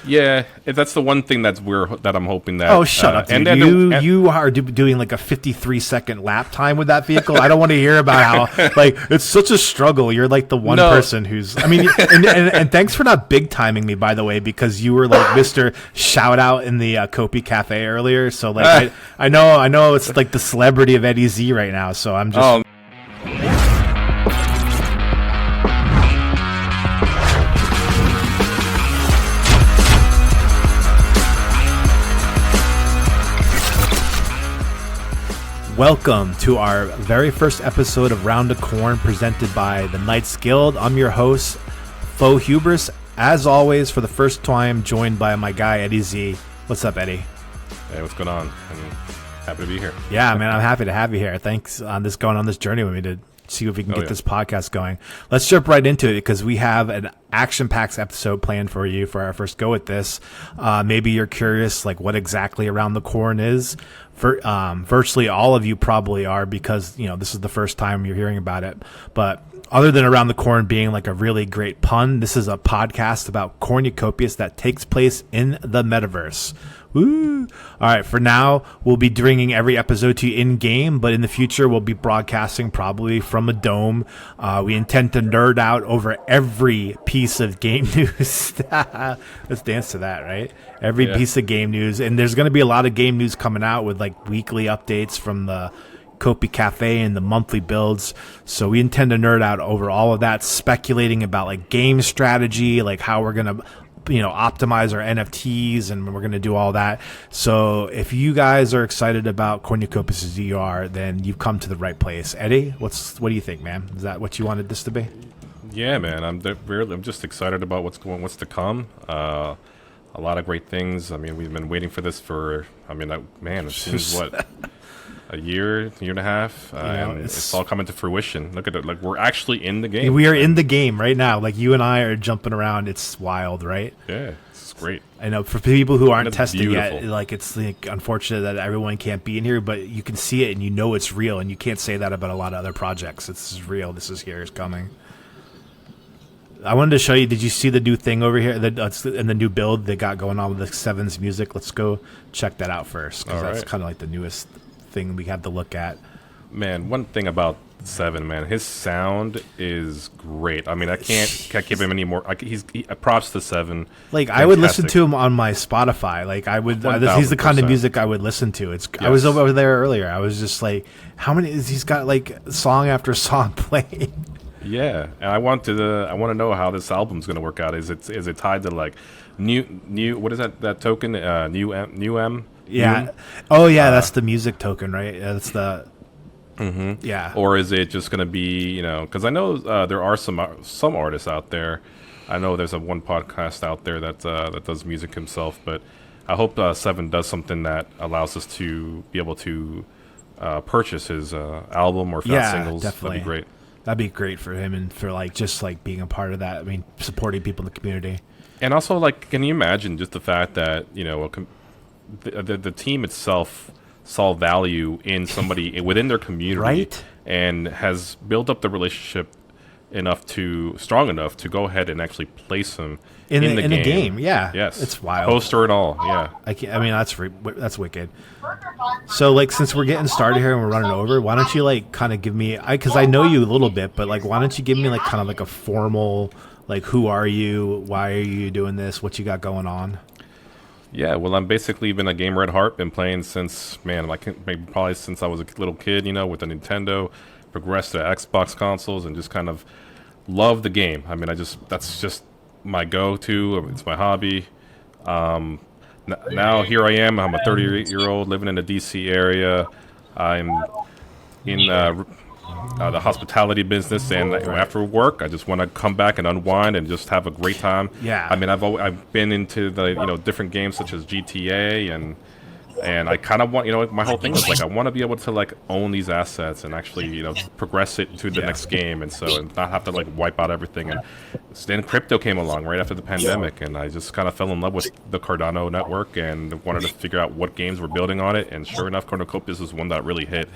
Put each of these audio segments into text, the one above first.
Yeah, that's the one thing that I'm hoping that. Oh, shut up, dude. And you are doing like a 53-second lap time with that vehicle. I don't want to hear about how like it's such a struggle. You're like the one person who's. I mean, and thanks for not big timing me, by the way, because you were like Mr. Shout Out in the Kopi Cafe earlier. So like I know it's like the celebrity of Eddy Z right now. So I'm just. Welcome to our very first episode of Round of Corn, presented by the Knights Guild. I'm your host, Faux Hubris. As always, for the first time, joined by my guy, Eddy Z. What's up, Eddy? Hey, what's going on? I'm happy to be here. Yeah, man, I'm happy to have you here. Thanks on going on this journey with me to see if we can get this podcast going. Let's jump right into it because we have an action-packed episode planned for you for our first go at this. Maybe you're curious, like what exactly Around the Corn is. Virtually all of you probably are because, this is the first time you're hearing about it. But other than Around the Corn being like a really great pun, this is a podcast about cornucopias that takes place in the metaverse. Woo! All right, for now, we'll be bringing every episode to you in-game, but in the future, we'll be broadcasting probably from a dome. We intend to nerd out over every piece of game news. Let's dance to that, right? Every piece of game news. And there's going to be a lot of game news coming out with like weekly updates from the Kopi Cafe and the monthly builds. So we intend to nerd out over all of that, speculating about like game strategy, like how we're going to optimize our NFTs, and we're going to do all that. So if you guys are excited about cornucopias as you are, then you've come to the right place. Eddy, what do you think, man? Is that what you wanted this to be? Yeah, man. I'm just excited about what's to come. A lot of great things. I mean, we've been waiting for this it seems what a year and a half, and it's all coming to fruition. Look at it, like we're actually in the game. We are in the game right now. Like you and I are jumping around. It's wild, right? Yeah, it's great. I know for people who aren't testing yet, like it's like unfortunate that everyone can't be in here, but you can see it and you know it's real, and you can't say that about a lot of other projects. It's real. This is here. It's coming. I wanted to show you. Did you see the new thing over here? In the new build they got going on with the Sevens music. Let's go check that out first because that's kind of like the newest thing we have to look at. Man, one thing about Seven, man, his sound is great. I mean, I can't give him any more. He props to Seven. Like fantastic. I would listen to him on my Spotify. Like I would. He's the kind of music I would listen to. I was over there earlier. I was just like, how many? He's got like song after song playing. Yeah, and I want to know how this album's going to work out. Is it tied to like new? What is that token? New M. Yeah. Oh, yeah. That's the music token, right? That's the. Mm-hmm. Yeah. Or is it just going to be because I know there are some artists out there. I know there's one podcast out there that does music himself, but I hope Seven does something that allows us to be able to purchase his album or fast singles. Definitely. That'd be great. That'd be great for him and for like just like being a part of that. I mean, supporting people in the community. And also, like, can you imagine just the fact that the team itself saw value in somebody within their community, right? And has built up the relationship strong enough to go ahead and actually place him in the game. Yeah. Yes. It's wild. Poster and all. Yeah. That's wicked. So like, since we're getting started here and we're running over, why don't you like kind of give me, because I know you a little bit, but like, why don't you give me like kind of like a formal, like, who are you? Why are you doing this? What you got going on? Yeah, well, I'm basically been a gamer at heart. Been playing since, probably since I was a little kid, with the Nintendo, progressed to Xbox consoles, and just kind of love the game. I mean, that's just my go-to. It's my hobby. Now here I am. I'm a 38-year-old living in the DC area. I'm in the hospitality business, and after work, I just want to come back and unwind and just have a great time. Yeah. I mean, I've been into the different games such as GTA, and I kind of want my whole thing is like I want to be able to like own these assets and actually progress it to the next game, and not have to like wipe out everything. And then crypto came along right after the pandemic, and I just kind of fell in love with the Cardano network and wanted to figure out what games were building on it. And sure enough, Cornucopias is one that really hit.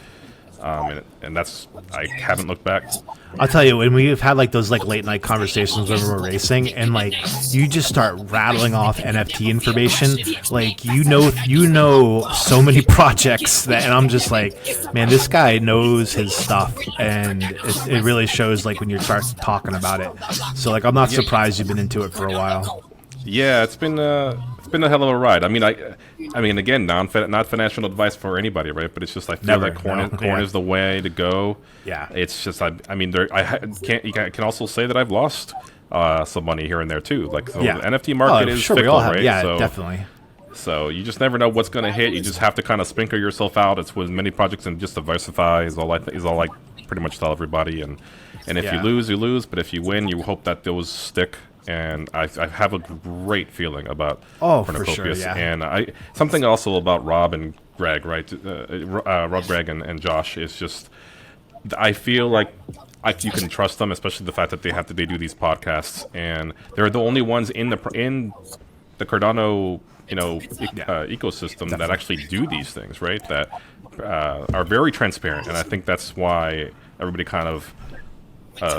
and that's I haven't looked back. I'll tell you, when we've had like those like late night conversations when we're racing, and like you just start rattling off NFT information, like you know so many projects that, and I'm just like, man, this guy knows his stuff, and it really shows like when you start talking about it. So like I'm not surprised you've been into it for a while. Yeah, it's been a hell of a ride. I mean, again, not financial advice for anybody, right? But it's just I feel like corn is the way to go. Yeah, it's just I can also say that I've lost some money here and there too. Like the NFT market is fickle, right? Yeah, so, definitely. So you just never know what's going to hit. You just have to kind of sprinkle yourself out. It's with many projects and just diversify is all I pretty much tell everybody. And if you lose, you lose. But if you win, you hope that those stick. And I have a great feeling about Cornucopias. For sure, yeah. And something also about Rob and Greg, right? Rob, Greg, and Josh is just I feel like you can trust them, especially the fact that they do these podcasts, and they're the only ones in the Cardano ecosystem that actually do these things, right? That are very transparent, and I think that's why everybody kind of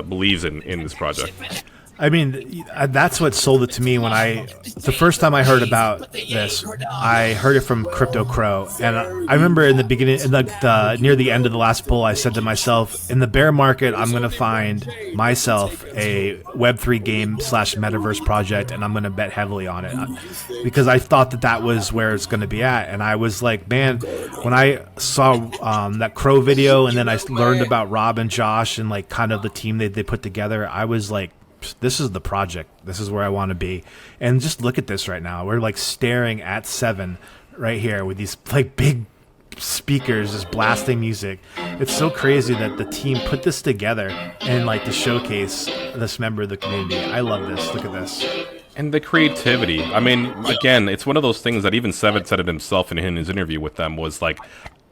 believes in this project. I mean, that's what sold it to me when the first time I heard about this, I heard it from Crypto Crow. And I remember in the beginning, near the end of the last bull, I said to myself, in the bear market, I'm going to find myself a Web3 game / metaverse project, and I'm going to bet heavily on it. Because I thought that was where it's going to be at. And I was like, man, when I saw that Crow video, and then I learned about Rob and Josh and like kind of the team they put together, I was like, this is the project. This is where I want to be. And just look at this right now. We're like staring at 7 right here with these like big speakers just blasting music. It's so crazy that the team put this together and like to showcase this member of the community. I love this. Look at this. And the creativity. I mean, again, it's one of those things that even Seven said it himself in his interview with them was like,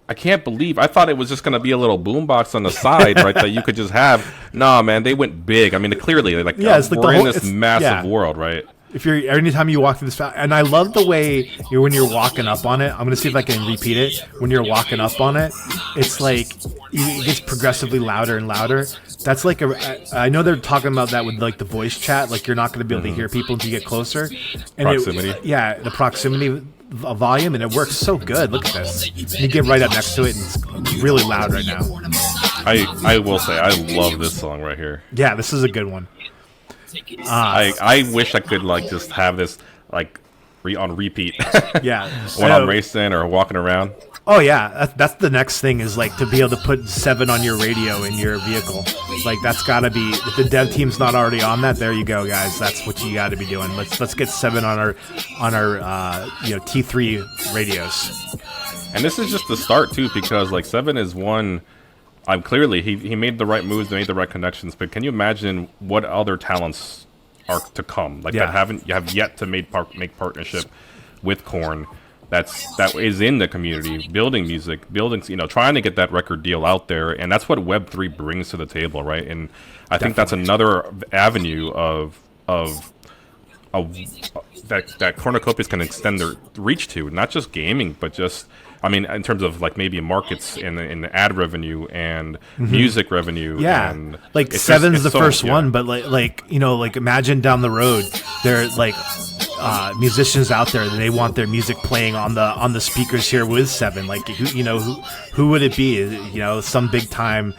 I can't believe I thought it was just going to be a little boombox on the side, right? That you could just have. Nah, man, they went big. I mean, clearly, like, it's like we're in this massive world, right? Anytime you walk through this, and I love the way when you're walking up on it. I'm going to see if I can repeat it. When you're walking up on it, it's like it gets progressively louder and louder. That's like I know they're talking about that with like the voice chat. Like you're not going to be able to hear people until you get closer. And proximity. The proximity volume, and it works so good. Look at this. And you get right up next to it, and it's really loud right now. I will say I love this song right here. Yeah, this is a good one. I wish I could like just have this like on repeat. Yeah, when I'm racing or walking around. Oh yeah, that's the next thing is like to be able to put 7 on your radio in your vehicle. Like that's got to be, if the dev team's not already on that, there you go, guys. That's what you got to be doing. Let's get 7 on our T3 radios. And this is just the start too, because like 7 is one. Clearly he made the right moves, made the right connections. But can you imagine what other talents are to come? Like that have yet to make partnership with Corn. That is in the community, building music, trying to get that record deal out there, and that's what Web3 brings to the table, right? And I think that's another avenue of that Cornucopias can extend their reach to, not just gaming, but just, I mean, in terms of like maybe markets and ad revenue and music revenue. Yeah, and like Seven's the first one, but like imagine down the road, there like musicians out there, they want their music playing on the speakers here with 7. Like who would it be? Some big time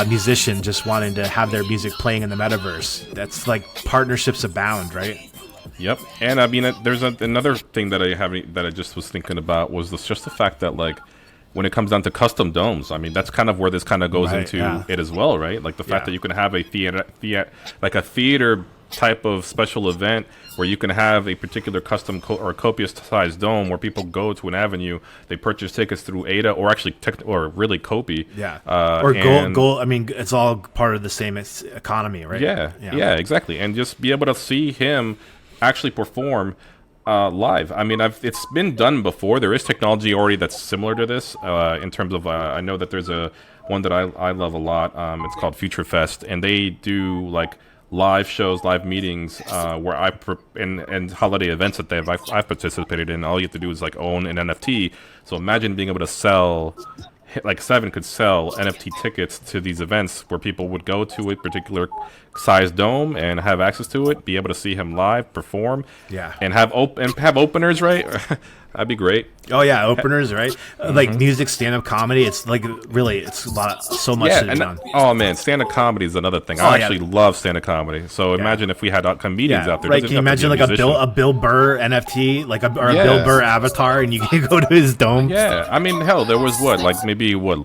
musician just wanting to have their music playing in the metaverse. That's like partnerships abound, right? Yep. And I mean, there's another thing that I just was thinking about was just the fact that like when it comes down to custom domes, I mean, that's kind of where this kind of goes into it as well, right? Like the fact that you can have a theater type of special event where you can have a particular custom or copious sized dome where people go to an avenue, they purchase tickets through ADA or actually or really Kopi. Or Gold. I mean, it's all part of the same economy, right? Yeah, exactly. And just be able to see him actually perform live. I mean, it's been done before. There is technology already that's similar to this in terms of I know that there's one that I love a lot. It's called Future Fest, and they do like live shows, live meetings where and holiday events that I've participated in. All you have to do is like own an NFT. So imagine being able to sell like Seven could sell NFT tickets to these events where people would go to a particular size dome and have access to it, be able to see him live perform, and have openers, right? That'd be great. Oh yeah, openers, right? Like music, stand-up comedy. It's like really, it's so much. Yeah, oh man, stand-up comedy is another thing. I actually love stand-up comedy. So imagine if we had comedians out there. Right? Can you imagine like a Bill Burr NFT, like a Bill Burr avatar, and you can go to his dome? Yeah, I mean, hell, there was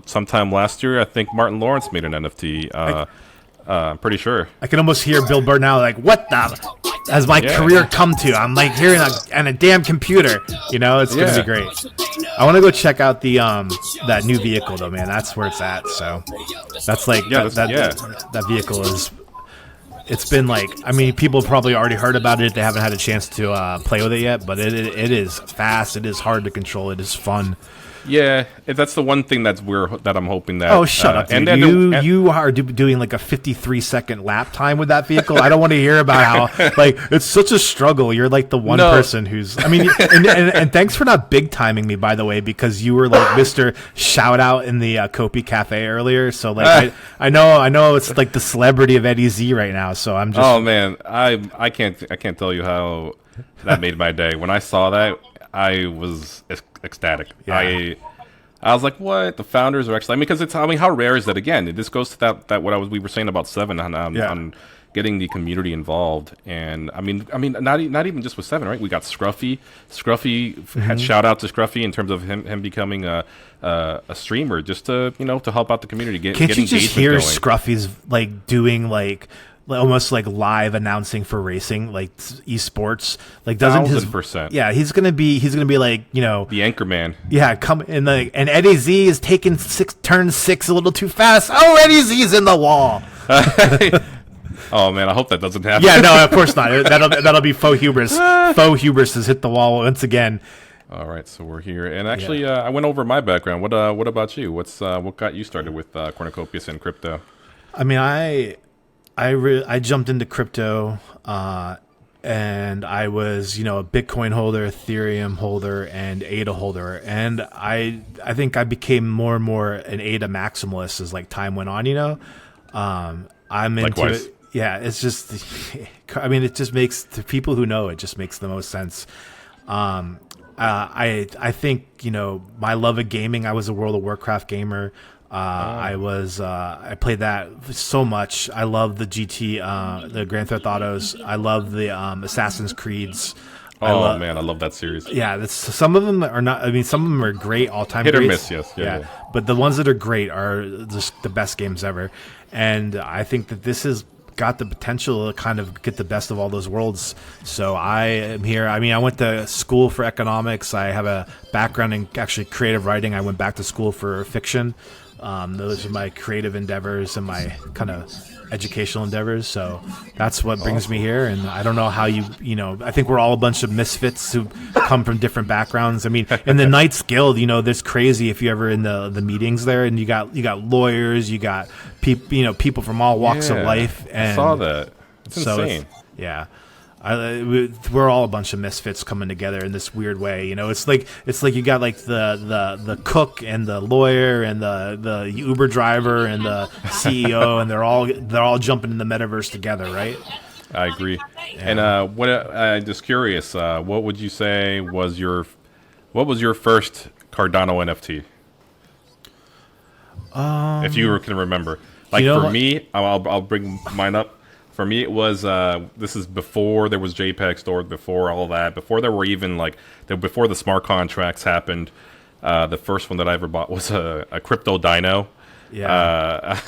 sometime last year. I think Martin Lawrence made an NFT. I'm pretty sure. I can almost hear Bill Burr now, like, what the? Has my career come to? I'm like hearing on a damn computer. You know, it's gonna be great. I want to go check out the that new vehicle though, man. That's where it's at. So that's like that vehicle is. It's been like, I mean, people probably already heard about it. They haven't had a chance to play with it yet, but it is fast. It is hard to control. It is fun. Yeah, that's the one thing that I'm hoping that. Oh, shut up! Dude. And then you are doing like a 53-second lap time with that vehicle. I don't want to hear about how like it's such a struggle. You're like the one person who's. I mean, and thanks for not big timing me, by the way, because you were like Mr. Shout Out in the Kopi Cafe earlier. So like I know it's like the celebrity of Eddy Z right now. So I'm just. Oh man, I can't tell you how that made my day when I saw that. I was ecstatic. Yeah. I was like, what? The founders are actually. I mean, because how rare is that? Again, this goes to that what we were saying about Seven on getting the community involved, and I mean, not even just with Seven, right? We got Scruffy. Scruffy had shout out to Scruffy in terms of him becoming a streamer, just to help out the community. Can't you just hear Scruffy's like doing like almost like live announcing for racing, like esports, like doesn't 1,000%. Yeah, he's gonna be like the anchor man. Yeah, come in and Eddy Z is taking turn 6 a little too fast. Oh, Eddy Z's in the wall. Oh man, I hope that doesn't happen. Yeah, no, of course not. That'll be Faux Hubris. Faux Hubris has hit the wall once again. All right, so we're here, and actually, I went over my background. What about you? what got you started with Cornucopias and crypto? I mean, I jumped into crypto, and I was, a Bitcoin holder, Ethereum holder, and ADA holder. And I think I became more and more an ADA maximalist as like time went on. I'm into it. Yeah, it's just, I mean, it just makes, to people who know, it just makes the most sense. I think, my love of gaming, I was a World of Warcraft gamer. I played that so much. I love the the Grand Theft Autos. I love the Assassin's Creeds. I love that series. Yeah, some of them are not. I mean, some of them are great, all-time hit or greats. miss. Yes, yeah. But the ones that are great are just the best games ever. And I think that this has got the potential to kind of get the best of all those worlds. So I am here. I mean, I went to school for economics. I have a background in actually creative writing. I went back to school for fiction. Those are my creative endeavors and my kind of educational endeavors. So that's what brings me here. And I don't know how I think we're all a bunch of misfits who come from different backgrounds. I mean, in the Knights Guild, there's crazy if you ever in the meetings there, and you got lawyers, you got people from all walks of life. And I saw that. It's insane. We're all a bunch of misfits coming together in this weird way. It's like you got like the cook and the lawyer and the Uber driver and the CEO, and they're all jumping in the metaverse together, right? I agree. Yeah. And I'm just curious, what would you say was your first Cardano NFT? If you can remember, like for me, I'll bring mine up. For me, it was this is before there was JPEG stores, before all that, before there were even before the smart contracts happened. The first one that I ever bought was a crypto dino. Yeah.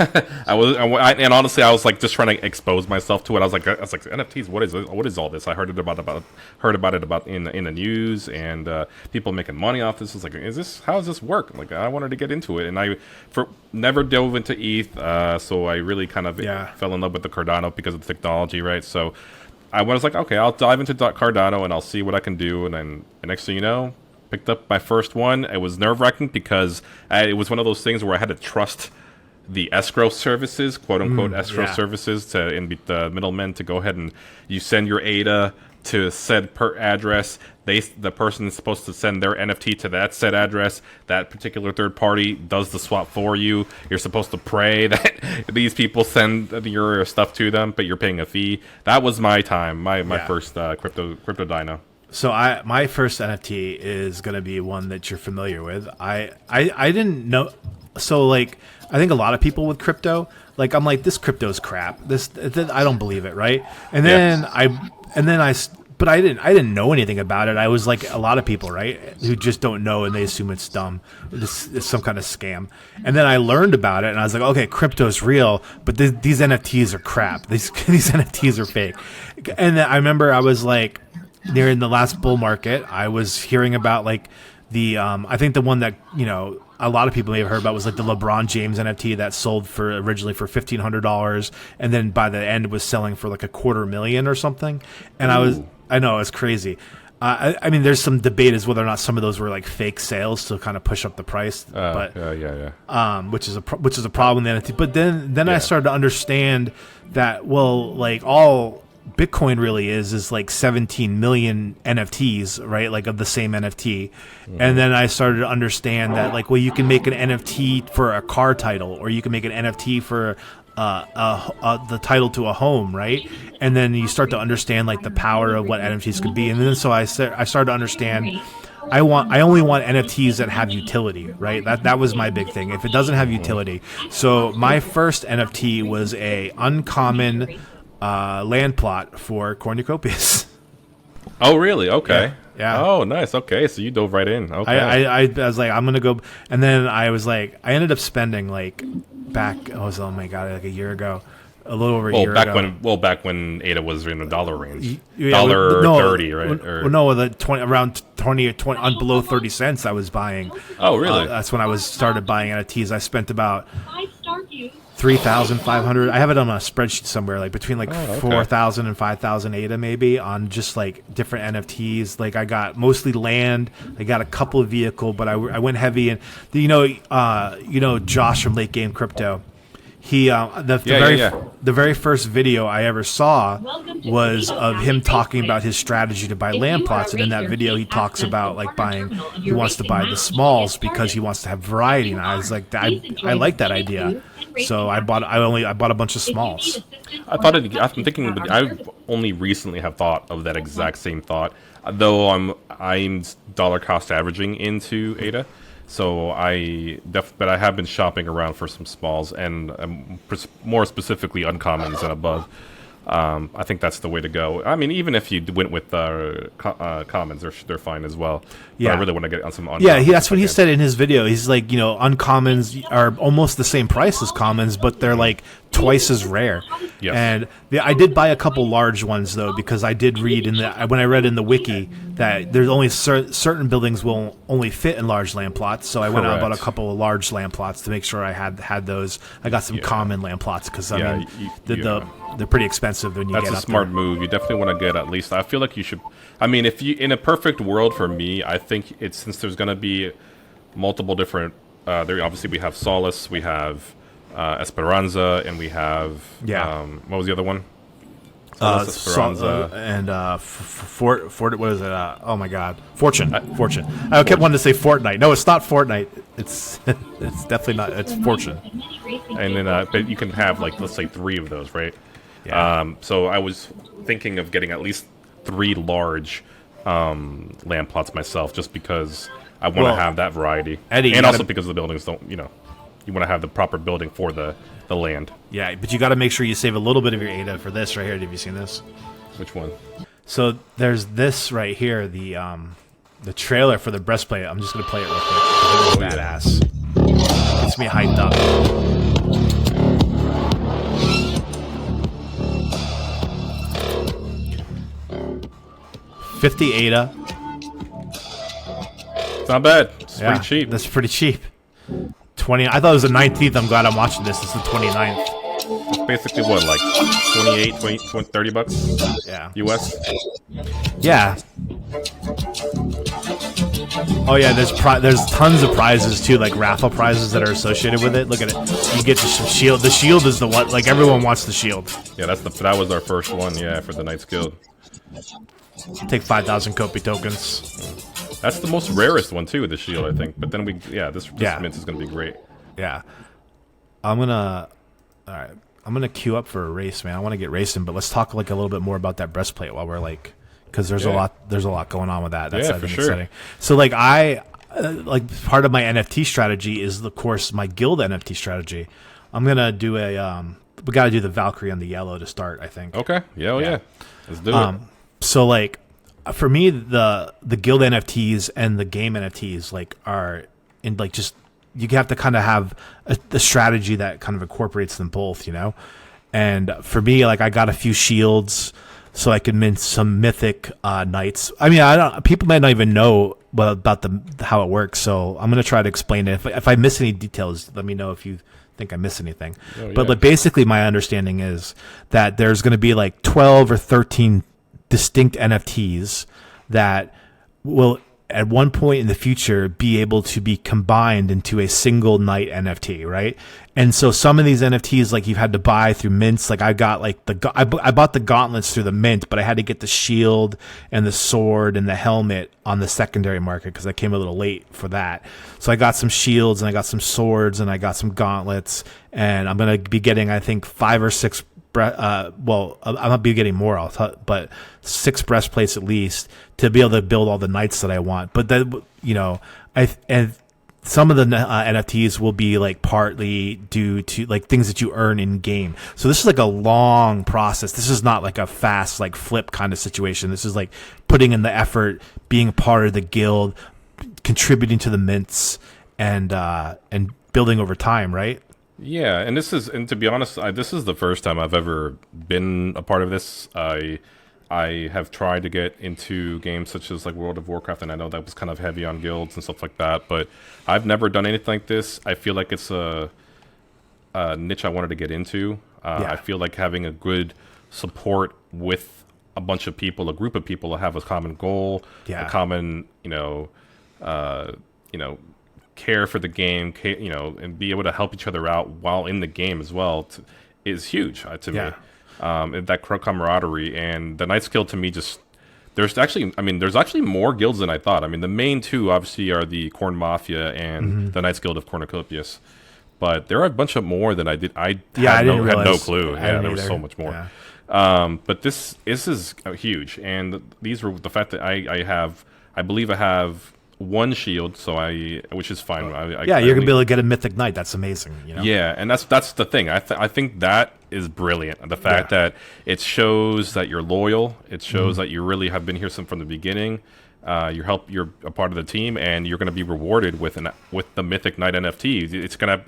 And honestly, I was like just trying to expose myself to it. I was like NFTs. What is all this? I heard about it in the news, and people making money off this. I was like, how does this work? Like, I wanted to get into it, and I never dove into ETH. So I really kind of fell in love with the Cardano because of the technology, right? So I was like, okay, I'll dive into Cardano and I'll see what I can do. And then the next thing you know, picked up my first one. It was nerve-wracking because it was one of those things where I had to trust the escrow services, quote-unquote escrow services, and the middlemen to go ahead and you send your ADA to said per address. The person is supposed to send their NFT to that said address. That particular third party does the swap for you. You're supposed to pray that these people send your stuff to them, but you're paying a fee. That was my time, my first crypto dino. So my first NFT is going to be one that you're familiar with. I didn't know. So like, I think a lot of people with crypto, like I'm like, this crypto's crap. This I don't believe it, right? And then but I didn't know anything about it. I was like a lot of people, right, who just don't know and they assume it's dumb. It's some kind of scam. And then I learned about it and I was like, okay, crypto's real, but these NFTs are crap. These NFTs are fake. And then I remember I was like, near in the last bull market, I was hearing about like the I think the one that a lot of people may have heard about was like the LeBron James NFT that sold originally for $1,500, and then by the end was selling for like $250,000 or something. And I know it's crazy. I mean, there's some debate as whether or not some of those were like fake sales to kind of push up the price, but which is a problem in the NFT. But then I started to understand that like all Bitcoin really is like 17 million NFTs, right? Like of the same NFT. Mm-hmm. And then I started to understand that like, well, you can make an NFT for a car title, or you can make an NFT for the title to a home, right? And then you start to understand like the power of what NFTs could be. And then so I started to understand I only want NFTs that have utility, right? That was my big thing. If it doesn't have utility. So my first NFT was a uncommon land plot for Cornucopias. Oh, really? Okay. Yeah. Oh, nice. Okay, so you dove right in. Okay. I was like, I'm gonna go, and then I was like, I ended up spending like oh my god, like a year ago, a little over a year ago. Back when ADA was in the dollar range, $1.30, right? Around 20 on below 30 cents. I was buying. Oh, really? That's when I started buying NFTs. I spent about 3,500. I have it on a spreadsheet somewhere, like between like 4,000 and 5,000 ADA maybe on just like different NFTs. Like I got mostly land. I got a couple of vehicle, but I went heavy. And Josh from Late Game Crypto. He the very first video I ever saw was of him talking about his strategy to buy land plots, and in that video he talks about like he wants to buy the smalls because he wants to have variety. And I was like, I like that idea. So I bought a bunch of smalls. I only recently have thought of that exact same thought, though I'm dollar cost averaging into ADA. So but I have been shopping around for some smalls and more specifically uncommons and above. I think that's the way to go. I mean, even if you went with commons, they're fine as well. Yeah, but I really want to get on some uncommons. Yeah, that's what he said in his video. He's like, uncommons are almost the same price as commons, but they're like twice as rare. Yes. And I did buy a couple large ones though, because I did read when I read in the wiki that there's only certain buildings will only fit in large land plots. So I went out and bought a couple of large land plots to make sure I had those. I got some common land plots because they're pretty expensive when you get up there. That's a smart move. You definitely want to get at least. I feel like you should. I mean, if you in a perfect world for me, I think it's since there's going to be multiple different. There obviously we have Solace, we have Esperanza, and we have what was the other one? Esperanza and Fort. What is it? Oh my God, Fortune. Fortune. I kept wanting to say Fortnite. No, it's not Fortnite. It's definitely not. It's Fortune. And then, but you can have like let's say 3 of those, right? Yeah. So I was thinking of getting at least 3 large land plots myself, just because I want to have that variety, Eddy, and also because the buildings don't, you want to have the proper building for the land. Yeah, but you got to make sure you save a little bit of your ADA for this right here. Have you seen this? Which one? So there's this right here, the trailer for the breastplate. I'm just gonna play it real quick. It's badass. Gets me hyped up. 50 ADA. It's not bad. It's pretty cheap. That's pretty cheap. 20. I thought it was the 19th. I'm glad I'm watching this. It's the 29th. It's basically what, like 28, 20, 30 bucks? Yeah. US? Yeah. Oh yeah, there's tons of prizes too, like raffle prizes that are associated with it. Look at it. You get the shield. The shield is the one, like everyone wants the shield. Yeah, that was our first one, for the Knights Guild. take 5,000 Kopi tokens. That's the most rarest one too, the shield, I think. But then this mint is gonna be great. Yeah, all right. I'm gonna queue up for a race, man. I want to get racing, but let's talk like a little bit more about that breastplate while we're like, because there's a lot going on with that. That's for sure. Exciting. So like like part of my NFT strategy is of course my guild NFT strategy. I'm gonna do we got to do the Valkyrie on the yellow to start, I think. Okay. Yeah. Let's do it. So like for me, the guild NFTs and the game NFTs like are in like just you have to kind of have the strategy that kind of incorporates them both, you know. And for me, like I got a few shields so I could mint some mythic knights. I mean, people might not even know about how it works, so I'm gonna try to explain it. If I miss any details, let me know if you think I missed anything. But like basically, my understanding is that there's gonna be like 12 or 13 distinct NFTs that will at one point in the future be able to be combined into a single knight NFT, right? And so some of these NFTs, like you've had to buy through mints. Like I got like I bought the gauntlets through the mint, but I had to get the shield and the sword and the helmet on the secondary market because I came a little late for that. So I got some shields and I got some swords and I got some gauntlets, and I'm gonna be getting I think 5 or 6. Well, I'll be getting more, but 6 breastplates at least to be able to build all the knights that I want. But then, you know, and some of the NFTs will be like partly due to like things that you earn in game. So this is like a long process. This is not like a fast like flip kind of situation. This is like putting in the effort, being a part of the guild, contributing to the mints, and building over time, right? Yeah, and to be honest, this is the first time I've ever been a part of this. I have tried to get into games such as like World of Warcraft, and I know that was kind of heavy on guilds and stuff like that, but I've never done anything like this. I feel like it's a niche I wanted to get into. I feel like having a good support with a bunch of people, a group of people that have a common goal, a common, care for the game, and be able to help each other out while in the game as well is huge to me. That camaraderie and the Knights Guild to me there's actually more guilds than I thought. I mean, the main two obviously are the Corn Mafia and the Knights Guild of Cornucopias, but there are a bunch of more that I had no clue. There was so much more. But this is huge, and these were the fact that I believe I have one shield, which is fine. You're gonna be able to get a mythic knight. That's amazing. You know? Yeah, and that's the thing. I think that is brilliant. The fact that it shows that you're loyal. It shows that you really have been here from the beginning. You're a part of the team, and you're going to be rewarded with the mythic knight NFT. It's gonna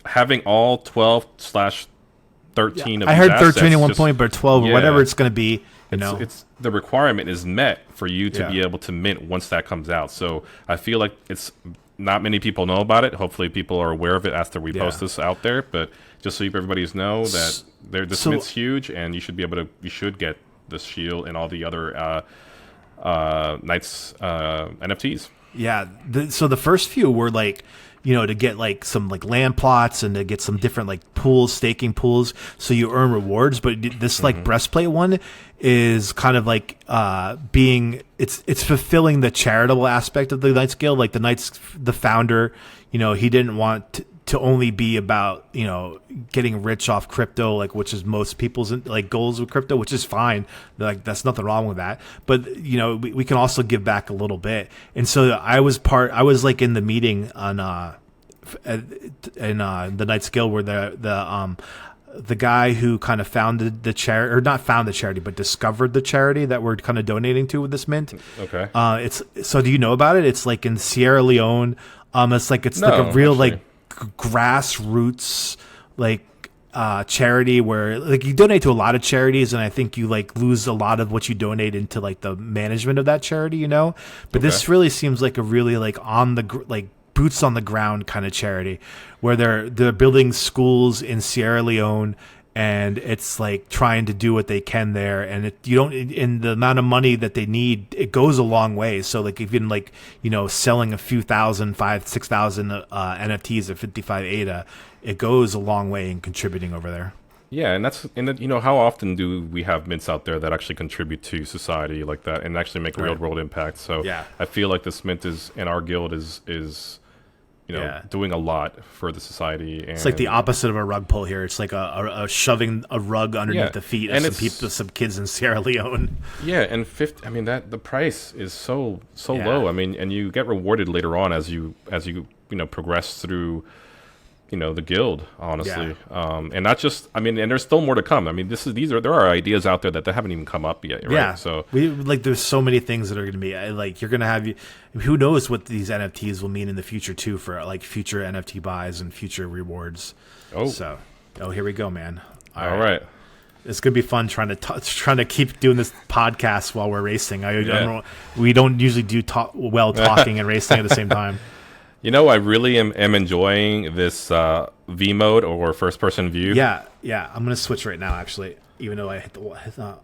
having all 12/13 of. I heard 13 at one point, but 12 or whatever it's going to be. It's the requirement is met for you to be able to mint once that comes out. So I feel like it's not many people know about it. Hopefully people are aware of it after we post this out there. But just so everybody knows that this mint's huge, and you should get this shield and all the other Knights NFTs. Yeah. So the first few were like, to get like some like land plots and to get some different like pools, staking pools, so you earn rewards. But this like breastplate one is kind of like it's fulfilling the charitable aspect of the Knights Guild. Like the founder, he didn't want to only be about getting rich off crypto, like which is most people's like goals with crypto, which is fine. Like that's nothing wrong with that. But we can also give back a little bit. And so I was like in the meeting on in the Knights Guild where the guy who kind of founded the charity, or not found the charity, but discovered the charity that we're kind of donating to with this mint. Okay. Do you know about it? It's like in Sierra Leone. It's like a real like grassroots like charity where like you donate to a lot of charities, and I think you like lose a lot of what you donate into like the management of that charity, but this really seems like a really like on the like boots on the ground kind of charity where they're building schools in Sierra Leone, and it's like trying to do what they can there, and in the amount of money that they need, it goes a long way. So like even like selling a few thousand, 5,000-6,000 NFTs at 55 ADA, it goes a long way in contributing over there. Yeah, and how often do we have mints out there that actually contribute to society like that and actually make real world impact? So I feel like this mint is in our guild is doing a lot for the society. And it's like the opposite of a rug pull here. It's like a shoving a rug underneath the feet of some kids in Sierra Leone. Yeah, and the price is so low. I mean, and you get rewarded later on as you progress through the guild, honestly. And not just, and there's still more to come. I mean, there are ideas out there that haven't even come up yet, right? Yeah. So there's so many things that are going to be like, you're going to have, who knows what these NFTs will mean in the future too, for like future NFT buys and future rewards. Here we go, man. All right. It's gonna be fun trying to keep doing this podcast while we're racing. We don't usually do talking and racing at the same time. I really am enjoying this V mode or first person view. Yeah. I'm gonna switch right now, actually. Even though I thought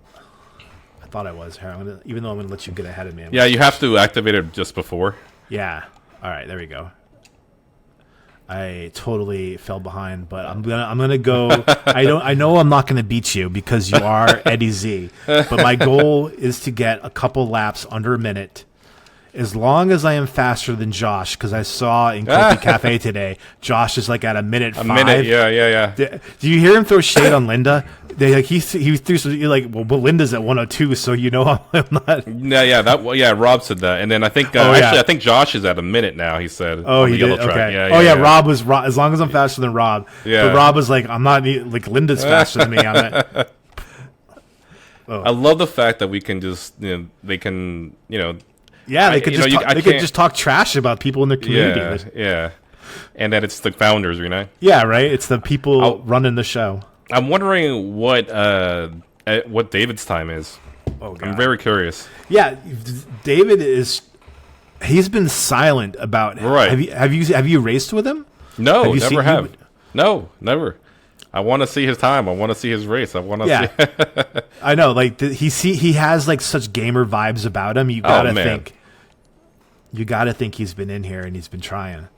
I was here. Even though I'm gonna let you get ahead of me. Yeah, you have to activate it just before. Yeah. All right. There we go. I totally fell behind, but I'm gonna go. I know I'm not gonna beat you because you are Eddy Z, but my goal is to get a couple laps under a minute. As long as I am faster than Josh, because I saw in Coffee Cafe today, Josh is like at a minute 5. Yeah. Do you hear him throw shade on Linda? He threw some, well, Linda's at 102, so I'm not. Rob said that, and then I think I think Josh is at a minute now. He said, "Oh, he did." Okay. Rob was as long as I'm faster than Rob. Yeah. But Rob was like, "I'm not like Linda's faster than me." I love the fact that we can just they can Yeah, they could just talk trash about people in their community. Yeah, and that it's the founders, Yeah, right. It's the people running the show. I'm wondering what David's time is. Oh, God. I'm very curious. Yeah, David he's been silent about it. Right. Have you raced with him? No, never have. No, never. I want to see his time. I want to see his race. I want to see. I know, like he has like such gamer vibes about him. You gotta think he's been in here and he's been trying.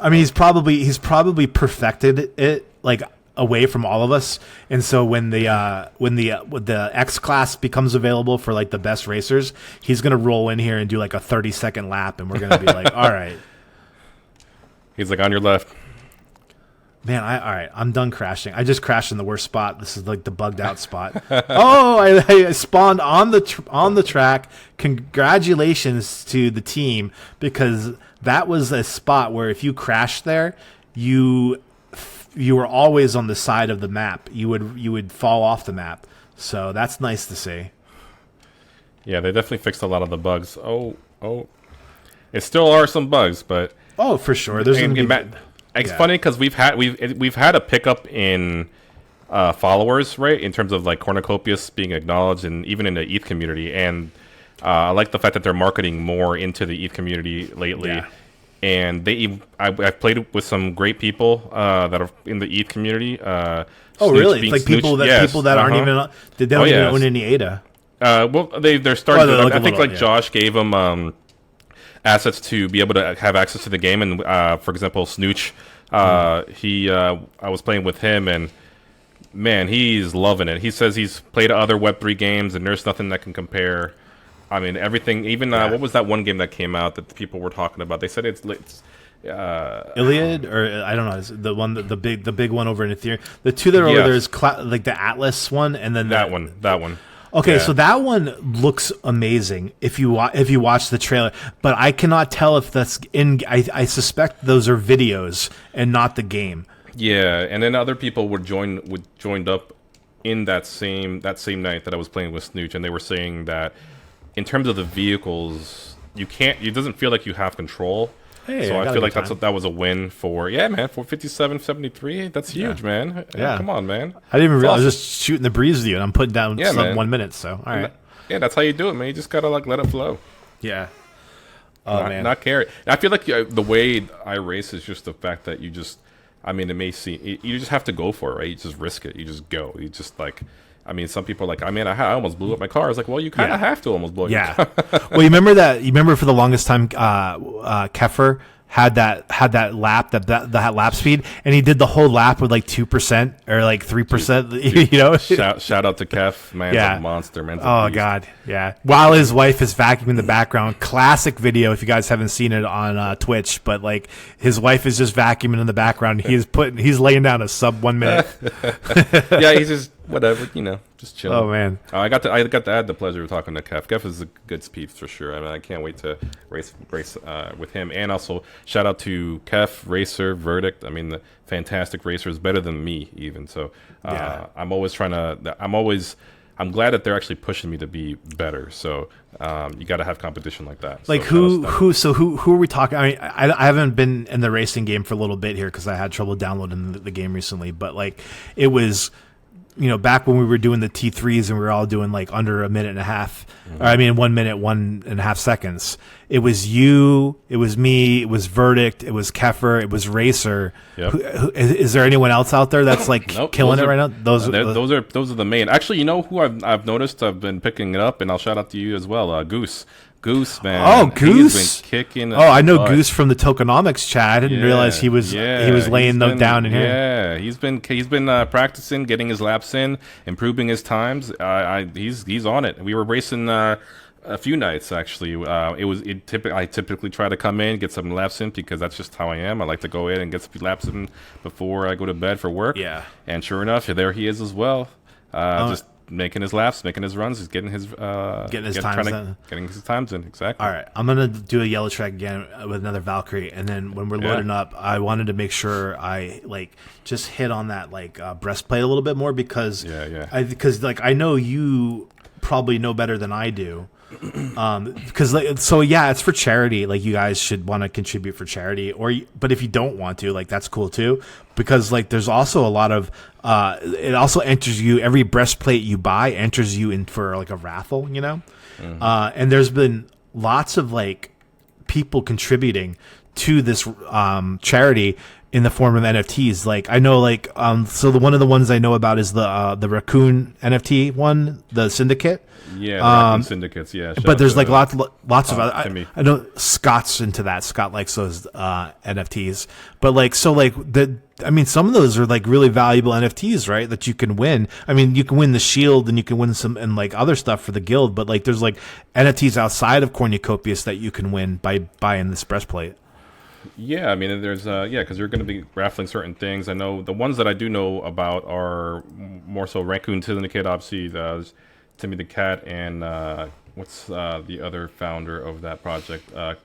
I mean, he's probably perfected it like away from all of us. And so when the X class becomes available for like the best racers, he's gonna roll in here and do like a 30-second lap, and we're gonna be like, all right. He's like, on your left. Man, all right, I'm done crashing. I just crashed in the worst spot. This is like the bugged out spot. I spawned on the track. Congratulations to the team, because that was a spot where if you crashed there, you were always on the side of the map. You would fall off the map. So that's nice to see. Yeah, they definitely fixed a lot of the bugs. Oh, it still are some bugs, but for sure. There's going to be. It's funny because we've had a pickup in followers, right? In terms of like Cornucopias being acknowledged, and even in the ETH community. And I like the fact that they're marketing more into the ETH community lately. Yeah. And I've played with some great people that are in the ETH community. Really? Like people that aren't even they don't even own any ADA. Well, they're starting. I think Josh gave them assets to be able to have access to the game, and for example, Snooch, I was playing with him, and man, he's loving it. He says he's played other Web3 games, and there's nothing that can compare. I mean, everything. Even what was that one game that came out that the people were talking about? They said it's Iliad, or I don't know, the one the big one over in Ethereum. The two that are over there is like the Atlas one, and then that one. Okay, so that one looks amazing if you watch the trailer, but I cannot tell if that's in. I suspect those are videos and not the game. Yeah, and then other people joined up in that same night that I was playing with Snooch, and they were saying that in terms of the vehicles, it doesn't feel like you have control. Hey, so I feel like that was a win for 57.73. That's huge, man. Yeah, come on, man. I didn't even realize I was just shooting the breeze with you, and I'm putting down 1 minute. So all right, that's how you do it, man. You just gotta like let it flow. Yeah. Man, not care. I feel like the way I race is just the fact that you just. I mean, it may seem you just have to go for it, right? You just risk it. You just go. You just like. I mean, some people are like, I almost blew up my car. It's like, well, you kind of have to almost blow your car. Well, you remember for the longest time, Kefir had that lap that lap speed, and he did the whole lap with like 2% or like 3%. You know, shout out to Kef, man's a monster, man's a beast. God, yeah. While his wife is vacuuming in the background, classic video if you guys haven't seen it on Twitch. But like his wife is just vacuuming in the background. He's laying down a sub 1 minute. Yeah, he's just whatever, just chilling. Oh man, I got to add the pleasure of talking to Kef. Kef is a good speed for sure. I mean, I can't wait to race with him. And also shout out to Kef, Racer, Verdict. I mean, the fantastic racer is better than me even. So I'm glad that they're actually pushing me to be better. So you got to have competition like that. Like who are we talking? I mean, I haven't been in the racing game for a little bit here because I had trouble downloading the game recently. But like it was, back when we were doing the T3s and we were all doing like under a minute and a half, or I mean 1 minute, 1.5 seconds. It was you, it was me, it was Verdict, it was Keffer, it was Racer. Yep. Is there anyone else out there that's like killing it right now? Those are the main. Actually, you know who I've noticed? I've been picking it up, and I'll shout out to you as well, Goose, man. Oh, Goose! He's been kicking. I know Goose from the tokenomics chat. I didn't realize he was laying them down in here. Yeah, he's been practicing, getting his laps in, improving his times. He's on it. We were racing a few nights actually. I typically try to come in, get some laps in because that's just how I am. I like to go in and get some laps in before I go to bed for work. Yeah. And sure enough, there he is as well. Just making his laps, making his runs, he's getting his times in. Exactly. All right, I'm gonna do a yellow track again with another Valkyrie, and then when we're loading up, I wanted to make sure I just hit on that breastplate a little bit more because I know you probably know better than I do. Because it's for charity. Like you guys should want to contribute for charity, but if you don't want to, that's cool too. Because there's also a lot of it also enters you, every breastplate you buy enters you in for a raffle, and there's been lots of people contributing to this charity in the form of NFTs. I know so one of the ones I know about is the Raccoon NFT one, the Syndicate. Yeah, the Raccoon Syndicates, yeah. But there's lots of other. I know Scott's into that. Scott likes those NFTs. But some of those are really valuable NFTs, right? That you can win. I mean, you can win the shield and you can win some and other stuff for the guild. But there's NFTs outside of Cornucopias that you can win by buying this breastplate. Yeah, I mean, there's because you're going to be raffling certain things. I know the ones that I do know about are more so Raccoon Syndicate, obviously. Timmy the Cat and what's the other founder of that project? I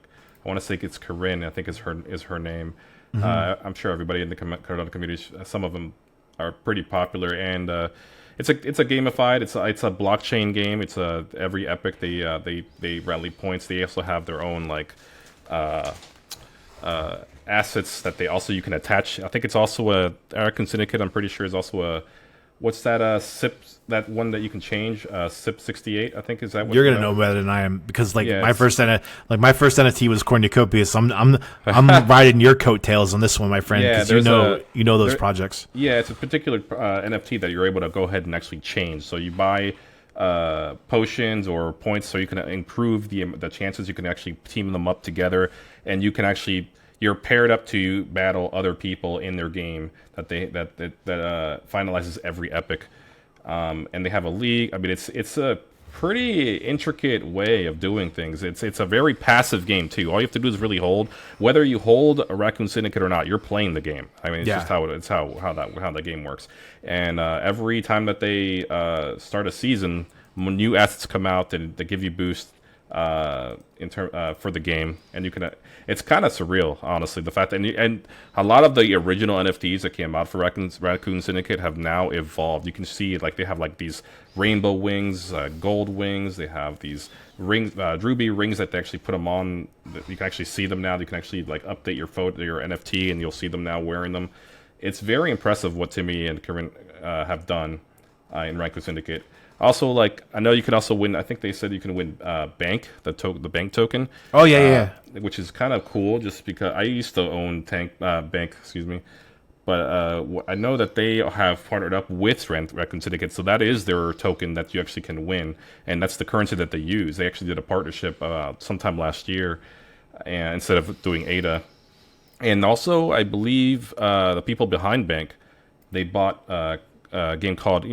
want to say it's Corinne. I think is her name. Mm-hmm. I'm sure everybody in the Cardano community, some of them are pretty popular, and it's a gamified. It's a blockchain game. It's every epic they rally points. They also have their own assets that you can attach. I think it's also a Raccoon Syndicate. I'm pretty sure is also a. What's that SIP, that one that you can change? SIP 68, I think, is that what you're gonna know better than I am because my first NFT was Cornucopias. I'm riding your coattails on this one, my friend, because you know those projects. Yeah, it's a particular NFT that you're able to go ahead and actually change. So you buy potions or points so you can improve the chances. You can actually team them up together, and you can actually. You're paired up to battle other people in their game that finalizes every epic, and they have a league. I mean, it's a pretty intricate way of doing things. It's a very passive game too. All you have to do is really hold. Whether you hold a Raccoon Syndicate or not, you're playing the game. I mean, it's just how that game works. And every time that they start a season, new assets come out that give you boost. For the game, and you can. It's kind of surreal, honestly. The fact that and a lot of the original NFTs that came out for Raccoon Syndicate have now evolved. You can see they have these rainbow wings, gold wings. They have these rings, ruby rings that they actually put them on. You can actually see them now. You can actually update your NFT, and you'll see them now wearing them. It's very impressive what Timmy and Corinne have done in Raccoon Syndicate. Also, I know you can also win. I think they said you can win Bank, the bank token. Oh yeah. Which is kind of cool, just because I used to own Bank, excuse me. But I know that they have partnered up with Raccoon Syndicate, so that is their token that you actually can win, and that's the currency that they use. They actually did a partnership sometime last year, and instead of doing ADA. And also, I believe the people behind Bank, they bought a game called,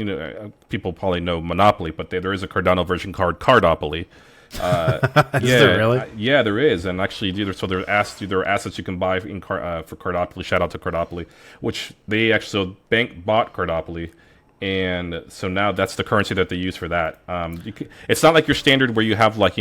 people probably know Monopoly, but there is a Cardano version called Cardopoly. Is there really? Yeah, there is, and actually, there are assets you can buy for Cardopoly. Shout out to Cardopoly, which they actually, so Bank bought Cardopoly, and so now that's the currency that they use for that. It's not like your standard where you have like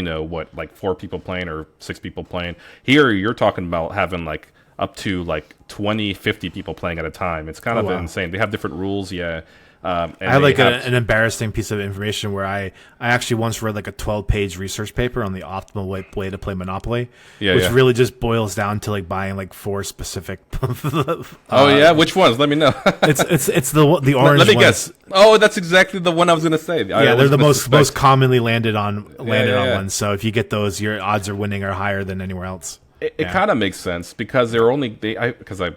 4 people playing or 6 people playing. Here, you're talking about having like up to like 20, 50 people playing at a time. It's kind of insane. They have different rules, yeah. And I have like an embarrassing piece of information where I actually once read like a 12-page research paper on the optimal way to play Monopoly, which really just boils down to like buying like 4 specific. Which ones? Let me know. it's the orange. Let me guess. Oh, that's exactly the one I was gonna say. Yeah, they're the most commonly landed on ones. So if you get those, your odds of winning are higher than anywhere else. It kind of makes sense because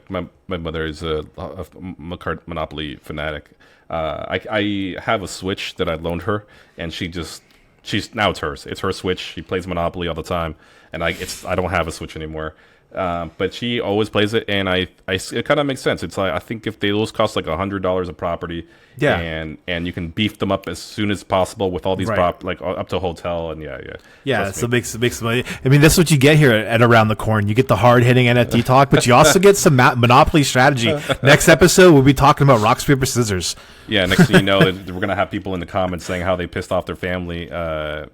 my mother is a Monopoly fanatic. I have a Switch that I loaned her, and it's hers. It's her Switch. She plays Monopoly all the time, and I don't have a Switch anymore. But she always plays it, and it kind of makes sense. It's like I think if those cost like $100 a property, and you can beef them up as soon as possible with all these like up to a hotel, and so it makes money. I mean, that's what you get here at Around the Corn. You get the hard hitting NFT talk, but you also get some Monopoly strategy. Next episode, we'll be talking about rock paper scissors. Yeah, next thing you know, we're gonna have people in the comments saying how they pissed off their family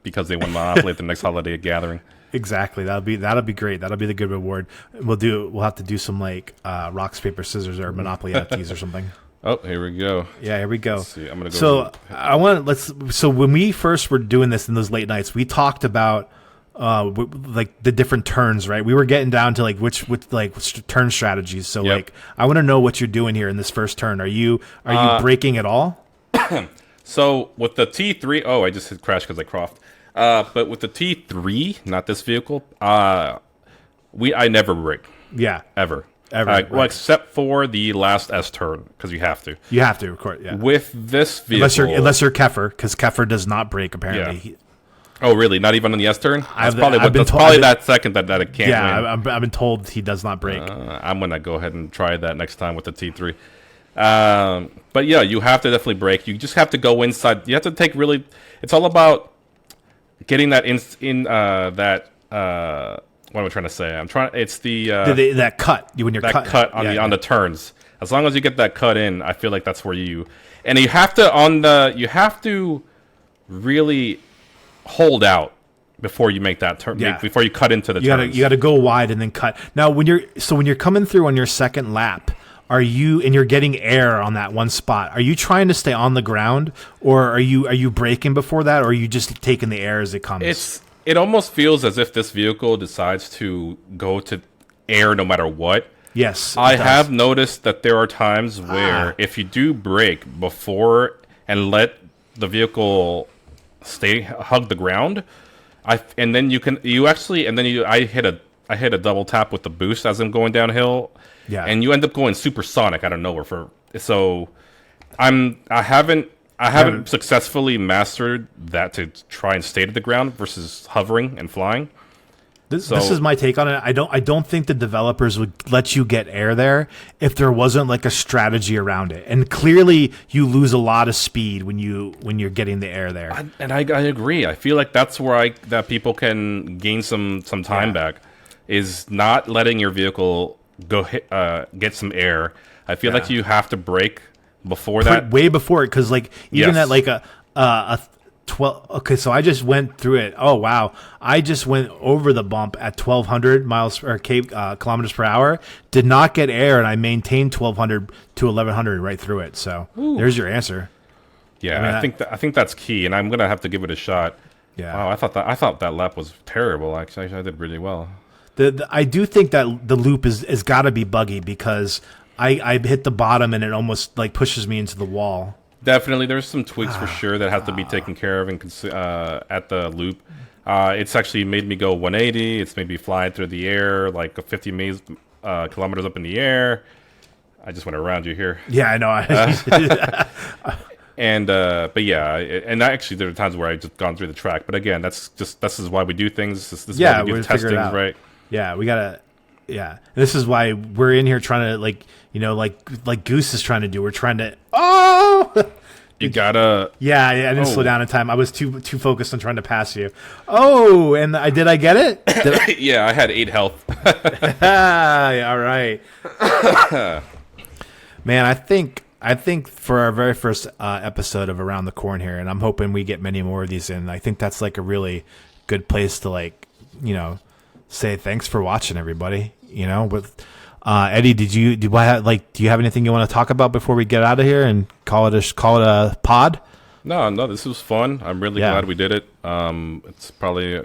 because they won Monopoly at the next holiday gathering. Exactly. That'll be great. That'll be the good reward. We'll have to do some like rocks, paper, scissors, or Monopoly NFTs or something. Oh, here we go. Yeah, here we go. Let's see. I'm gonna go. So when we first were doing this in those late nights, we talked about like the different turns, right? We were getting down to like which turn strategies. So like, I want to know what you're doing here in this first turn. Are you breaking at all? So with the T3, I just hit crash because I coughed. But with the T3, not this vehicle, I never break. Yeah. Ever. Right. Well, except for the last S turn, because you have to. You have to, of course, yeah. With this vehicle... Unless you're Kefir, because Kefir does not break, apparently. Yeah. Oh, really? Not even on the S turn? That's probably that second that it can't win. Yeah, I've been told he does not break. I'm going to go ahead and try that next time with the T3. But yeah, you have to definitely break. You just have to go inside. You have to take really... It's all about getting that what am I trying to say? It's that cut when you're cut on the turns. As long as you get that cut in, I feel like that's where you have to really hold out before you make that turn. Yeah. Before you cut into the turns. You got to go wide and then cut. Now when you're coming through on your second lap, you're getting air on that one spot, are you trying to stay on the ground, or are you braking before that, or are you just taking the air as it comes? It almost feels as if this vehicle decides to go to air no matter what. Yes. I have noticed that there are times where if you do brake before and let the vehicle hug the ground, I hit a double tap with the boost as I'm going downhill. Yeah. And you end up going supersonic out of nowhere I haven't successfully mastered that to try and stay to the ground versus hovering and flying. This is my take on it. I don't think the developers would let you get air there if there wasn't like a strategy around it. And clearly, you lose a lot of speed when you're getting the air there. I agree. I feel like that's where that people can gain some time back, is not letting your vehicle go get some air. I feel like you have to brake before that, way before it, because like even at like a 12. Okay, so I just went through it. Oh wow, I just went over the bump at 1,200 kilometers per hour. Did not get air, and I maintained 1,200 to 1,100 right through it. So there's your answer. Yeah, I think that's key, and I'm gonna have to give it a shot. Yeah. Wow, I thought that lap was terrible. Actually, I did really well. I do think that the loop is got to be buggy, because I hit the bottom and it almost like pushes me into the wall. Definitely, there's some tweaks for sure that have to be taken care of at the loop. It's actually made me go 180. It's made me fly through the air like 50 kilometers up in the air. I just went around you here. Yeah, I know. But yeah, and actually there are times where I just gone through the track. But again, this is why we do things. This is why we do the testings, right? Yeah, we gotta. Yeah, this is why we're in here trying to like Goose is trying to do. We're trying to. Oh, you gotta. Yeah, I didn't slow down in time. I was too focused on trying to pass you. Oh, and I get it? Yeah, I had 8 health. Yeah, all right. Man, I think for our very first episode of Around the Corn here, and I'm hoping we get many more of these in. I think that's like a really good place to say thanks for watching, everybody. With Eddy, do you have anything you want to talk about before we get out of here and call it a pod? No, this was fun. I'm really glad we did it. It's probably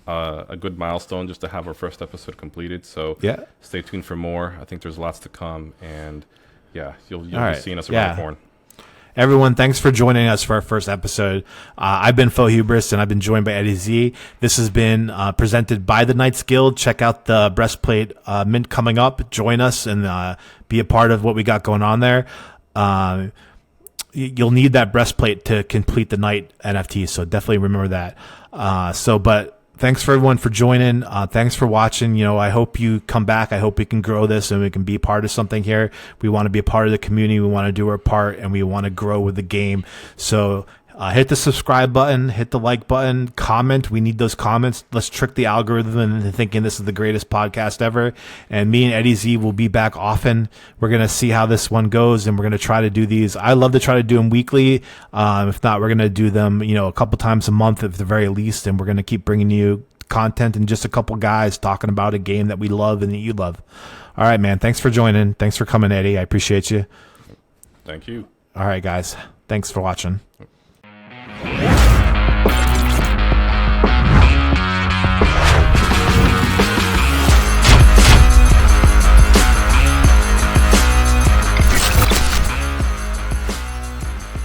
a good milestone just to have our first episode completed. So stay tuned for more. I think there's lots to come, and you'll be seeing us around the corn. Everyone, thanks for joining us for our first episode. I've been Faux Hubris, and I've been joined by Eddy Z. This has been presented by the Knights Guild. Check out the breastplate mint coming up. Join us and be a part of what we got going on there. You'll need that breastplate to complete the Knight NFT, so definitely remember that. But thanks for everyone for joining. Thanks for watching. I hope you come back. I hope we can grow this and we can be part of something here. We want to be a part of the community. We want to do our part, and we want to grow with the game. So hit the subscribe button, hit the like button, comment. We need those comments. Let's trick the algorithm into thinking this is the greatest podcast ever. And me and Eddy Z will be back often. We're going to see how this one goes, and we're going to try to do these. I love to try to do them weekly. If not, we're going to do them, a couple times a month at the very least. And we're going to keep bringing you content and just a couple guys talking about a game that we love and that you love. All right, man. Thanks for joining. Thanks for coming, Eddy. I appreciate you. Thank you. All right, guys. Thanks for watching.